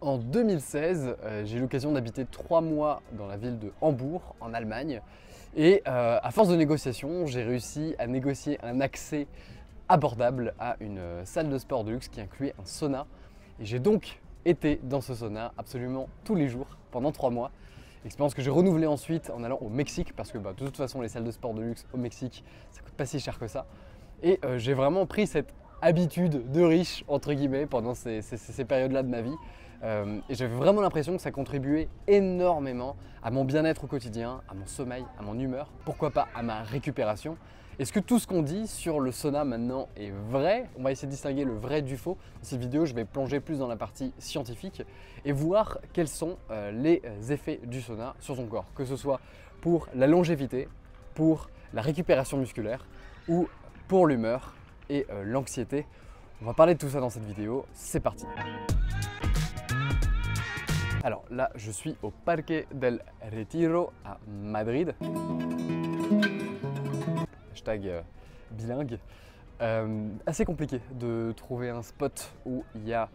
En 2016, j'ai eu l'occasion d'habiter 3 mois dans la ville de Hambourg, en Allemagne. Et à force de négociations, j'ai réussi à négocier un accès abordable à une salle de sport de luxe qui incluait un sauna. Et j'ai donc été dans ce sauna absolument tous les jours pendant 3 mois. Expérience que j'ai renouvelée ensuite en allant au Mexique parce que de toute façon les salles de sport de luxe au Mexique, ça coûte pas si cher que ça. Et j'ai vraiment pris cette habitude de riche entre guillemets pendant ces périodes-là de ma vie. Et j'avais vraiment l'impression que ça contribuait énormément à mon bien-être au quotidien, à mon sommeil, à mon humeur, pourquoi pas à ma récupération. Est-ce que tout ce qu'on dit sur le sauna maintenant est vrai? On va essayer de distinguer le vrai du faux. Dans cette vidéo, je vais plonger plus dans la partie scientifique et voir quels sont les effets du sauna sur son corps, que ce soit pour la longévité, pour la récupération musculaire ou pour l'humeur et l'anxiété. On va parler de tout ça dans cette vidéo, c'est parti. Alors là, je suis au Parque del Retiro à Madrid. Hashtag bilingue. Assez compliqué de trouver un spot où il y a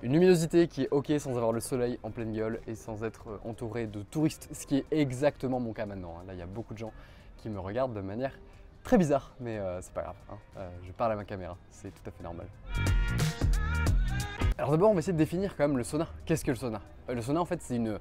une luminosité qui est ok sans avoir le soleil en pleine gueule et sans être entouré de touristes, ce qui est exactement mon cas maintenant. Là, il y a beaucoup de gens qui me regardent de manière très bizarre, mais c'est pas grave. Je parle à ma caméra, c'est tout à fait normal. Alors d'abord, on va essayer de définir quand même le sauna. Qu'est-ce que le sauna? Le sauna, en fait, c'est une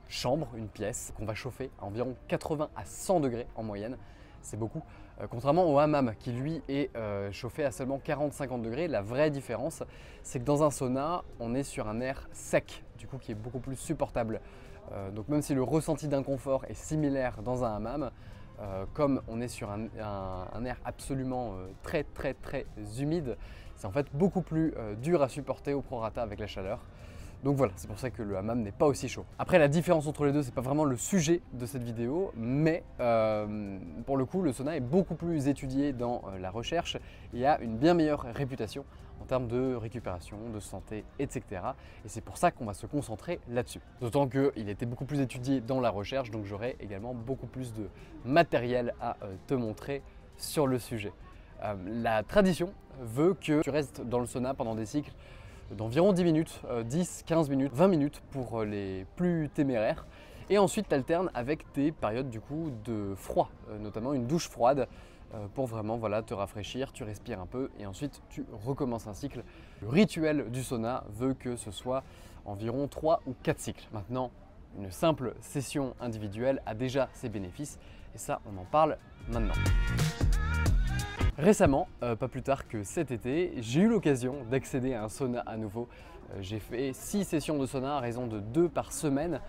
chambre, une pièce qu'on va chauffer à environ 80 à 100 degrés en moyenne. C'est beaucoup. Contrairement au hammam qui, lui, est chauffé à seulement 40-50 degrés. La vraie différence, c'est que dans un sauna, on est sur un air sec, du coup, qui est beaucoup plus supportable. Donc même si le ressenti d'inconfort est similaire dans un hammam, comme on est sur un air absolument très humide, c'est en fait beaucoup plus dur à supporter au prorata avec la chaleur. Donc voilà, c'est pour ça que le hammam n'est pas aussi chaud. Après, la différence entre les deux, c'est pas vraiment le sujet de cette vidéo, mais pour le coup, le sauna est beaucoup plus étudié dans la recherche et a une bien meilleure réputation en termes de récupération, de santé, etc. Et c'est pour ça qu'on va se concentrer là-dessus. D'autant qu'il était beaucoup plus étudié dans la recherche, donc j'aurai également beaucoup plus de matériel à te montrer sur le sujet. La tradition veut que tu restes dans le sauna pendant des cycles d'environ 10 minutes, 10, 15 minutes, 20 minutes pour les plus téméraires. Et ensuite, tu alternes avec des périodes du coup de froid, notamment une douche froide pour vraiment te rafraîchir, tu respires un peu et ensuite tu recommences un cycle. Le rituel du sauna veut que ce soit environ 3 ou 4 cycles. Maintenant, une simple session individuelle a déjà ses bénéfices et ça, on en parle maintenant. Récemment, pas plus tard que cet été, j'ai eu l'occasion d'accéder à un sauna à nouveau. J'ai fait 6 sessions de sauna à raison de 2 par semaine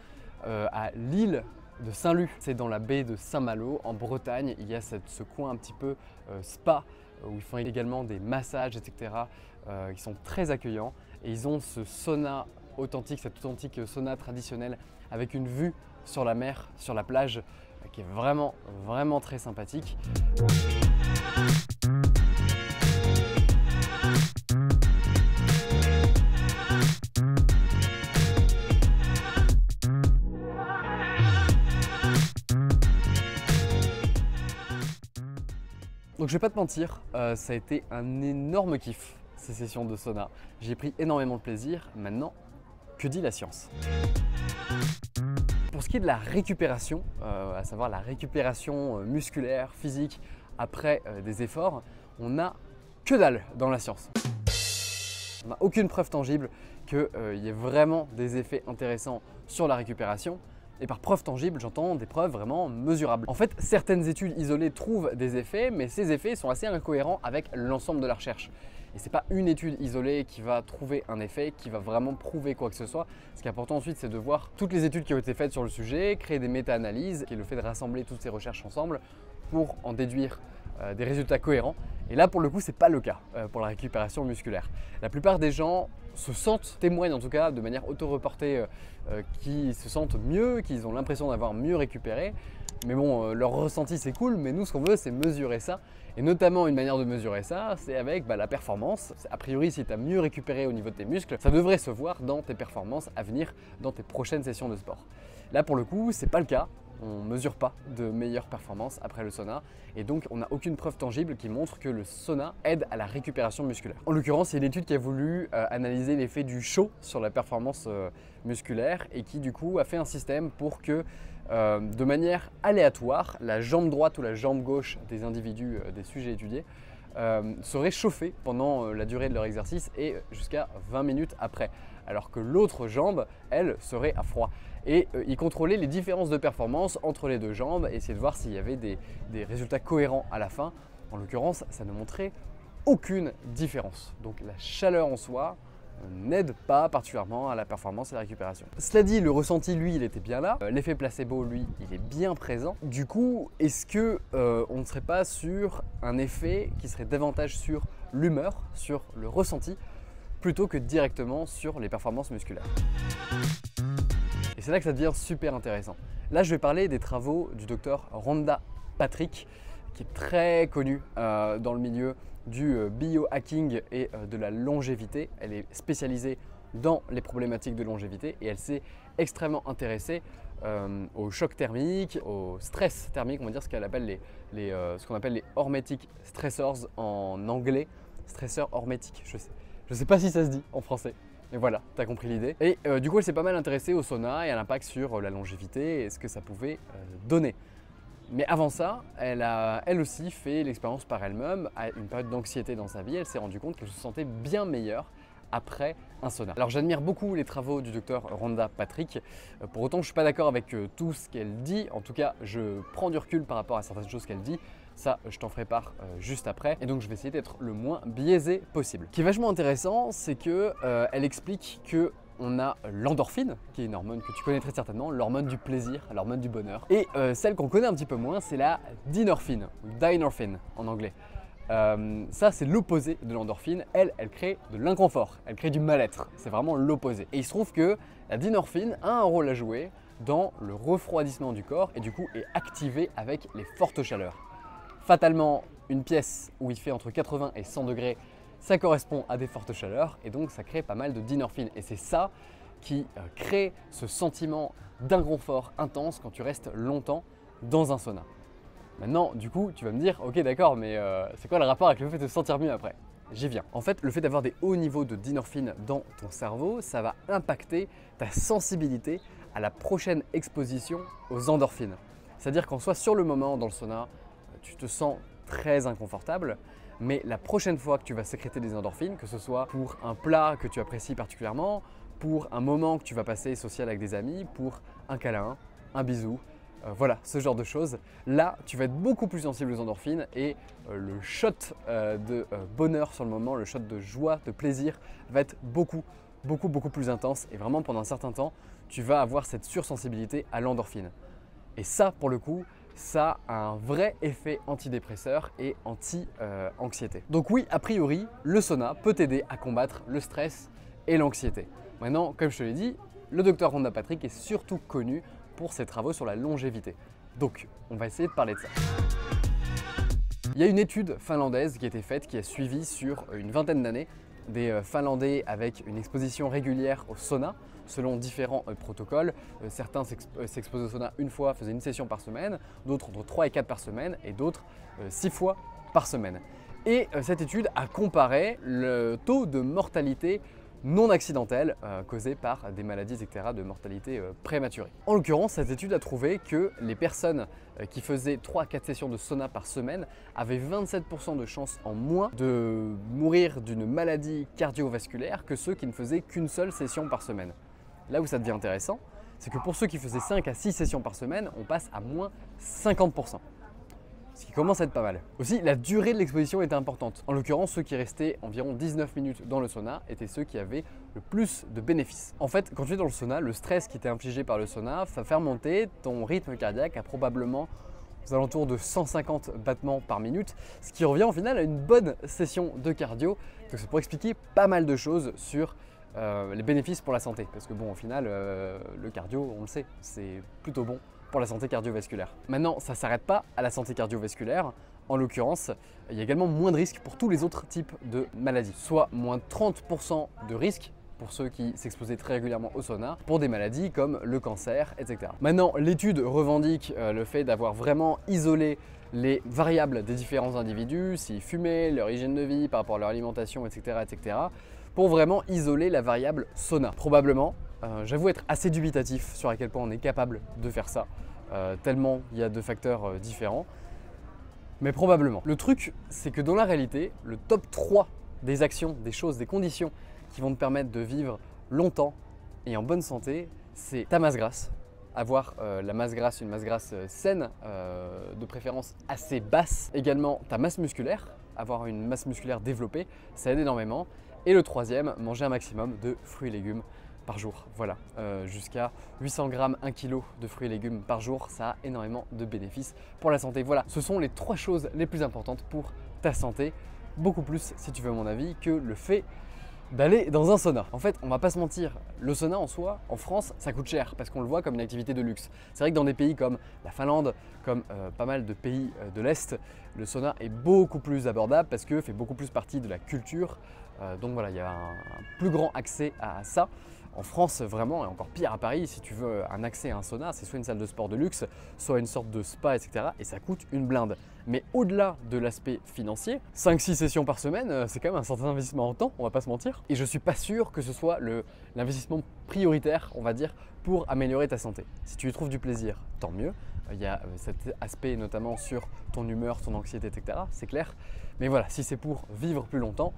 à l'île de Saint-Lû. C'est dans la baie de Saint-Malo en Bretagne. Il y a ce coin un petit peu spa où ils font également des massages, etc. Qui sont très accueillants et ils ont ce sauna authentique, cet authentique sauna traditionnel avec une vue sur la mer, sur la plage qui est vraiment très sympathique. Donc je vais pas te mentir, ça a été un énorme kiff ces sessions de sauna. J'ai pris énormément de plaisir. Maintenant, que dit la science? Pour ce qui est de la récupération, à savoir la récupération musculaire, physique après des efforts, on n'a que dalle dans la science. On n'a aucune preuve tangible qu'il y ait vraiment des effets intéressants sur la récupération. Et par preuve tangible, j'entends des preuves vraiment mesurables. En fait, certaines études isolées trouvent des effets, mais ces effets sont assez incohérents avec l'ensemble de la recherche. Et ce n'est pas une étude isolée qui va trouver un effet, qui va vraiment prouver quoi que ce soit. Ce qui est important ensuite, c'est de voir toutes les études qui ont été faites sur le sujet, créer des méta-analyses, qui est le fait de rassembler toutes ces recherches ensemble pour en déduire des résultats cohérents. Et là, pour le coup, ce n'est pas le cas pour la récupération musculaire. La plupart des gens se sentent, témoignent en tout cas de manière auto-reportée, qui se sentent mieux, qu'ils ont l'impression d'avoir mieux récupéré. Mais bon, leur ressenti c'est cool, mais nous ce qu'on veut c'est mesurer ça. Et notamment une manière de mesurer ça, c'est avec la performance. A priori, si tu as mieux récupéré au niveau de tes muscles, ça devrait se voir dans tes performances à venir, dans tes prochaines sessions de sport. Là pour le coup, c'est pas le cas. On ne mesure pas de meilleure performance après le sauna et donc on n'a aucune preuve tangible qui montre que le sauna aide à la récupération musculaire. En l'occurrence, il y a une étude qui a voulu analyser l'effet du chaud sur la performance musculaire et qui du coup a fait un système pour que de manière aléatoire, la jambe droite ou la jambe gauche des individus, des sujets étudiés, serait chauffée pendant la durée de leur exercice et jusqu'à 20 minutes après, alors que l'autre jambe, elle, serait à froid. Et ils contrôlaient les différences de performance entre les deux jambes et essayer de voir s'il y avait des résultats cohérents à la fin. En l'occurrence, ça ne montrait aucune différence. Donc la chaleur en soi n'aide pas particulièrement à la performance et la récupération. Cela dit, le ressenti, lui, il était bien là. L'effet placebo, lui, il est bien présent. Du coup, est-ce que on ne serait pas sur un effet qui serait davantage sur l'humeur, sur le ressenti, plutôt que directement sur les performances musculaires? Et c'est là que ça devient super intéressant. Là, je vais parler des travaux du docteur Rhonda Patrick, qui est très connue dans le milieu du biohacking et de la longévité. Elle est spécialisée dans les problématiques de longévité et elle s'est extrêmement intéressée au choc thermique, au stress thermique, on va dire ce qu'on appelle les hormetic stressors en anglais. Stresseurs hormétiques, je sais pas si ça se dit en français. Mais voilà, tu as compris l'idée. Et du coup, elle s'est pas mal intéressée au sauna et à l'impact sur la longévité et ce que ça pouvait donner. Mais avant ça, elle a elle aussi fait l'expérience par elle-même, à une période d'anxiété dans sa vie. Elle s'est rendue compte qu'elle se sentait bien meilleure après un sauna. Alors j'admire beaucoup les travaux du docteur Rhonda Patrick. Pour autant, je ne suis pas d'accord avec tout ce qu'elle dit. En tout cas, je prends du recul par rapport à certaines choses qu'elle dit. Ça, je t'en ferai part juste après. Et donc, je vais essayer d'être le moins biaisé possible. Ce qui est vachement intéressant, c'est qu'elle explique que on a l'endorphine, qui est une hormone que tu connais très certainement, l'hormone du plaisir, l'hormone du bonheur. Et celle qu'on connaît un petit peu moins, c'est la dynorphine, ou dynorphine en anglais. Ça, c'est l'opposé de l'endorphine. Elle crée de l'inconfort, elle crée du mal-être. C'est vraiment l'opposé. Et il se trouve que la dynorphine a un rôle à jouer dans le refroidissement du corps et du coup est activée avec les fortes chaleurs. Fatalement, une pièce où il fait entre 80 et 100 degrés, ça correspond à des fortes chaleurs et donc ça crée pas mal de dynorphine. Et c'est ça qui crée ce sentiment d'inconfort intense quand tu restes longtemps dans un sauna. Maintenant, du coup, tu vas me dire, ok d'accord, mais c'est quoi le rapport avec le fait de se sentir mieux après? J'y viens. En fait, le fait d'avoir des hauts niveaux de dynorphine dans ton cerveau, ça va impacter ta sensibilité à la prochaine exposition aux endorphines. C'est-à-dire qu'en soit sur le moment dans le sauna, tu te sens très inconfortable, mais la prochaine fois que tu vas sécréter des endorphines, que ce soit pour un plat que tu apprécies particulièrement, pour un moment que tu vas passer social avec des amis, pour un câlin, un bisou, voilà, ce genre de choses, là tu vas être beaucoup plus sensible aux endorphines et le shot de bonheur sur le moment, le shot de joie, de plaisir va être beaucoup plus intense et vraiment pendant un certain temps, tu vas avoir cette sursensibilité à l'endorphine. Et ça, pour le coup, ça a un vrai effet antidépresseur et anti-anxiété. Donc oui, a priori, le sauna peut t'aider à combattre le stress et l'anxiété. Maintenant, comme je te l'ai dit, le docteur Rhonda Patrick est surtout connu pour ses travaux sur la longévité. Donc, on va essayer de parler de ça. Il y a une étude finlandaise qui a été faite, qui a suivi sur une vingtaine d'années des Finlandais avec une exposition régulière au sauna selon différents protocoles. Certains s'exposaient au sauna une fois, faisaient une session par semaine, d'autres entre 3 et 4 par semaine et d'autres 6 fois par semaine. Et cette étude a comparé le taux de mortalité non accidentelle causée par des maladies, etc., de mortalité prématurée. En l'occurrence, cette étude a trouvé que les personnes qui faisaient 3 à 4 sessions de sauna par semaine avaient 27% de chances en moins de mourir d'une maladie cardiovasculaire que ceux qui ne faisaient qu'une seule session par semaine. Là où ça devient intéressant, c'est que pour ceux qui faisaient 5 à 6 sessions par semaine, on passe à moins 50%. Ce qui commence à être pas mal. Aussi, la durée de l'exposition était importante. En l'occurrence, ceux qui restaient environ 19 minutes dans le sauna étaient ceux qui avaient le plus de bénéfices. En fait, quand tu es dans le sauna, le stress qui t'est infligé par le sauna va faire monter ton rythme cardiaque à probablement aux alentours de 150 battements par minute, ce qui revient au final à une bonne session de cardio. Donc ça pourrait expliquer pas mal de choses sur les bénéfices pour la santé. Parce que bon, au final, le cardio, on le sait, c'est plutôt bon pour la santé cardiovasculaire. Maintenant, ça ne s'arrête pas à la santé cardiovasculaire. En l'occurrence, il y a également moins de risques pour tous les autres types de maladies. Soit moins 30% de risque pour ceux qui s'exposaient très régulièrement au sauna, pour des maladies comme le cancer, etc. Maintenant, l'étude revendique le fait d'avoir vraiment isolé les variables des différents individus, s'ils fumaient, leur hygiène de vie par rapport à leur alimentation, etc., etc., pour vraiment isoler la variable sauna. Probablement, j'avoue être assez dubitatif sur à quel point on est capable de faire ça, tellement il y a de facteurs différents, mais probablement. Le truc, c'est que dans la réalité, le top 3 des actions, des choses, des conditions qui vont te permettre de vivre longtemps et en bonne santé, c'est ta masse grasse. Avoir la masse grasse, une masse grasse saine, de préférence assez basse. Également ta masse musculaire, avoir une masse musculaire développée, ça aide énormément. Et le troisième, manger un maximum de fruits et légumes par jour. Voilà, jusqu'à 800 grammes, 1 kg de fruits et légumes par jour, ça a énormément de bénéfices pour la santé. Voilà, ce sont les 3 choses les plus importantes pour ta santé. Beaucoup plus, si tu veux mon avis, que le fait d'aller dans un sauna. En fait, on va pas se mentir, le sauna en soi, en France, ça coûte cher parce qu'on le voit comme une activité de luxe. C'est vrai que dans des pays comme la Finlande, comme pas mal de pays de l'Est, le sauna est beaucoup plus abordable parce que fait beaucoup plus partie de la culture. Donc voilà, il y a un plus grand accès à ça. En France, vraiment, et encore pire à Paris, si tu veux un accès à un sauna, c'est soit une salle de sport de luxe, soit une sorte de spa, etc. Et ça coûte une blinde. Mais au-delà de l'aspect financier, 5-6 sessions par semaine, c'est quand même un certain investissement en temps, on va pas se mentir. Et je suis pas sûr que ce soit l'investissement prioritaire, on va dire, pour améliorer ta santé. Si tu y trouves du plaisir, tant mieux. Il y a cet aspect notamment sur ton humeur, ton anxiété, etc. C'est clair. Mais voilà, si c'est pour vivre plus longtemps,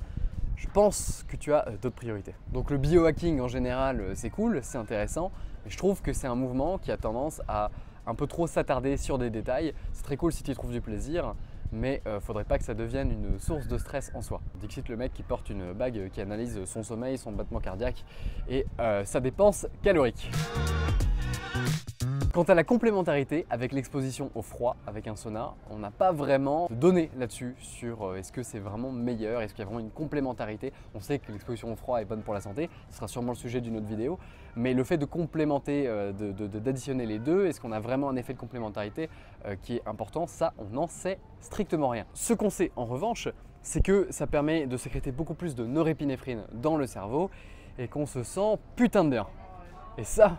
je pense que tu as d'autres priorités. Donc le biohacking en général, c'est cool, c'est intéressant, mais je trouve que c'est un mouvement qui a tendance à un peu trop s'attarder sur des détails. C'est très cool si tu y trouves du plaisir, mais faudrait pas que ça devienne une source de stress en soi. Dixit le mec qui porte une bague qui analyse son sommeil, son battement cardiaque et sa dépense calorique. Quant à la complémentarité avec l'exposition au froid, avec un sauna, on n'a pas vraiment de données là-dessus sur est-ce que c'est vraiment meilleur, est-ce qu'il y a vraiment une complémentarité. On sait que l'exposition au froid est bonne pour la santé, ce sera sûrement le sujet d'une autre vidéo, mais le fait de complémenter, d'additionner les deux, est-ce qu'on a vraiment un effet de complémentarité qui est important, ça on n'en sait strictement rien. Ce qu'on sait en revanche, c'est que ça permet de sécréter beaucoup plus de norépinéphrine dans le cerveau et qu'on se sent putain de bien. Et ça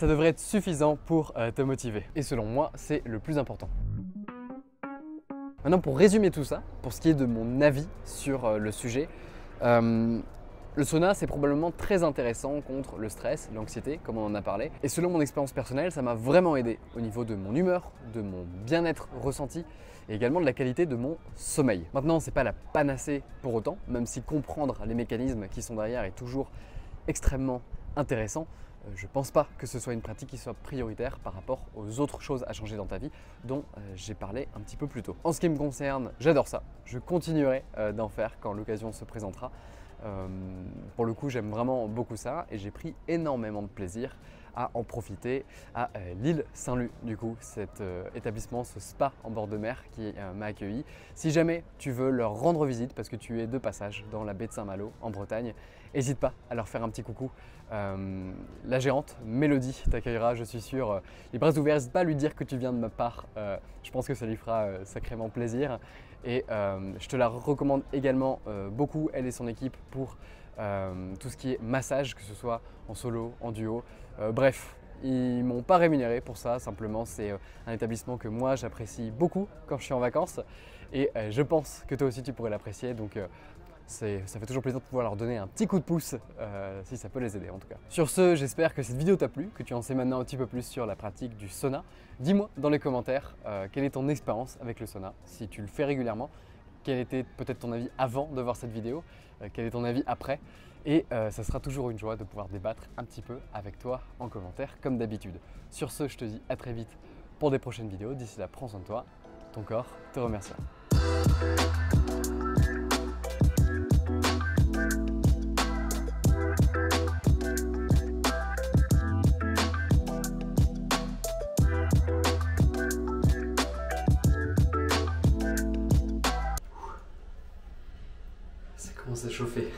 devrait être suffisant pour te motiver. Et selon moi, c'est le plus important. Maintenant, pour résumer tout ça, pour ce qui est de mon avis sur le sujet, le sauna, c'est probablement très intéressant contre le stress, l'anxiété, comme on en a parlé. Et selon mon expérience personnelle, ça m'a vraiment aidé au niveau de mon humeur, de mon bien-être ressenti et également de la qualité de mon sommeil. Maintenant, ce n'est pas la panacée pour autant, même si comprendre les mécanismes qui sont derrière est toujours extrêmement intéressant. Je ne pense pas que ce soit une pratique qui soit prioritaire par rapport aux autres choses à changer dans ta vie dont j'ai parlé un petit peu plus tôt. En ce qui me concerne, j'adore ça. Je continuerai d'en faire quand l'occasion se présentera. Pour le coup, j'aime vraiment beaucoup ça et j'ai pris énormément de plaisir à en profiter à l'île Saint-Loup, du coup, cet établissement, ce spa en bord de mer qui m'a accueilli. Si jamais tu veux leur rendre visite parce que tu es de passage dans la baie de Saint-Malo en Bretagne, n'hésite pas à leur faire un petit coucou. La gérante, Mélodie, t'accueillera, je suis sûr. Les bras ouverts, n'hésite pas à lui dire que tu viens de ma part. Je pense que ça lui fera sacrément plaisir. Et je te la recommande également beaucoup, elle et son équipe, pour tout ce qui est massage, que ce soit en solo, en duo. Bref, ils m'ont pas rémunéré pour ça, simplement c'est un établissement que moi j'apprécie beaucoup quand je suis en vacances et je pense que toi aussi tu pourrais l'apprécier, donc ça fait toujours plaisir de pouvoir leur donner un petit coup de pouce si ça peut les aider en tout cas. Sur ce, j'espère que cette vidéo t'a plu, que tu en sais maintenant un petit peu plus sur la pratique du sauna. Dis-moi dans les commentaires quelle est ton expérience avec le sauna, si tu le fais régulièrement, quel était peut-être ton avis avant de voir cette vidéo, quel est ton avis après. Et ça sera toujours une joie de pouvoir débattre un petit peu avec toi en commentaire comme d'habitude. Sur ce, je te dis à très vite pour des prochaines vidéos. D'ici là, prends soin de toi, ton corps te remercie. Ça commence à chauffer.